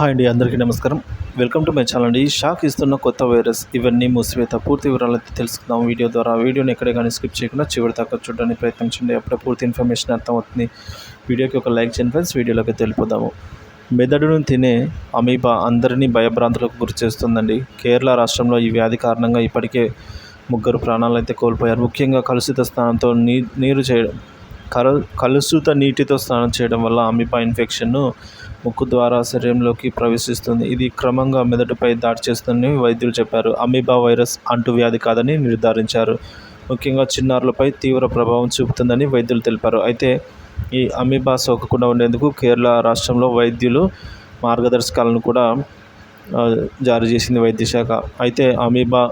Hi అండి, అందరికీ నమస్కారం. వెల్కమ్ టు మై ఛానల్ అండి. షాక్ ఇస్తున్న కొత్త వైరస్, ఇవన్నీ మూసివేత, పూర్తి వివరాలు అయితే తెలుసుకుందాం వీడియో ద్వారా. వీడియోని ఎక్కడే కానీ స్కిప్ చేయకుండా చివరి దాకా చూడడానికి ప్రయత్నించండి. అప్పుడే పూర్తి ఇన్ఫర్మేషన్ అర్థమవుతుంది. వీడియోకి ఒక లైక్ చేయండి ఫ్రెండ్స్. వీడియోలోకి తెలిపోదాము. మెదడును తినే అమీబా అందరినీ భయభ్రాంతులకు గురి చేస్తుందండి. కేరళ రాష్ట్రంలో ఈ వ్యాధి కారణంగా ఇప్పటికే 3 ప్రాణాలు అయితే కోల్పోయారు. ముఖ్యంగా కలుషిత స్నానంతో కలుషిత నీటితో స్నానం చేయడం వల్ల అమీబా ఇన్ఫెక్షన్ను ముక్కు ద్వారా శరీరంలోకి ప్రవేశిస్తుంది. ఇది క్రమంగా మెదడుపై దాడి చేస్తుందని వైద్యులు చెప్పారు. అమీబా వైరస్ అంటువ్యాధి కాదని నిర్ధారించారు. ముఖ్యంగా చిన్నారులపై తీవ్ర ప్రభావం చూపుతుందని వైద్యులు తెలిపారు. అయితే ఈ అమీబా సోకకుండా ఉండేందుకు కేరళ రాష్ట్రంలో వైద్యులు మార్గదర్శకాలను కూడా జారీ చేసింది వైద్య శాఖ. అయితే అమీబా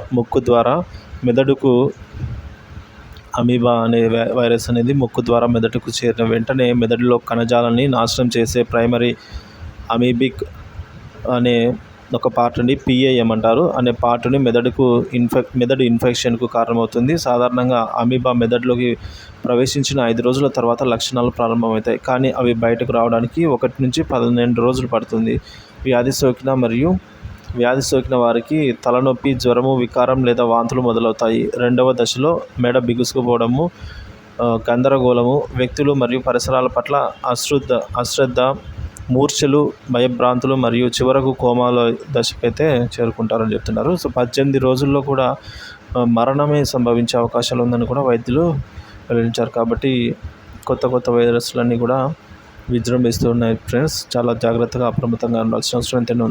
అనే వైరస్ అనేది ముక్కు ద్వారా మెదడుకు చేరిన వెంటనే మెదడులో కణజాలాన్ని నాశనం చేసే ప్రైమరీ అమీబిక్ అనే ఒక పార్ట్ని పిఏఎం అంటారు అనే పార్ట్ని మెదడు ఇన్ఫెక్షన్కు కారణమవుతుంది. సాధారణంగా అమీబా మెదడులోకి ప్రవేశించిన 5 రోజుల తర్వాత లక్షణాలు ప్రారంభమవుతాయి. కానీ అవి బయటకు రావడానికి 1 నుంచి 12 రోజులు పడుతుంది. వ్యాధి సోకిన వారికి తలనొప్పి, జ్వరము, వికారం లేదా వాంతులు మొదలవుతాయి. 2వ దశలో మెడ బిగుసుకుపోవడము, గందరగోళము, వ్యక్తులు మరియు పరిసరాల పట్ల అశ్రద్ధ, మూర్ఛలు, భయభ్రాంతులు మరియు చివరకు కోమాలో దశకైతే చేరుకుంటారని చెప్తున్నారు. సో 18 రోజుల్లో కూడా మరణమే సంభవించే అవకాశాలు ఉందని కూడా వైద్యులు వెల్లడించారు. కాబట్టి కొత్త వైరస్లన్నీ కూడా విజృంభిస్తున్నాయి ఫ్రెండ్స్. చాలా జాగ్రత్తగా అప్రమత్తంగా ఉండాల్సిన అవసరం ఎంతైనా ఉంది.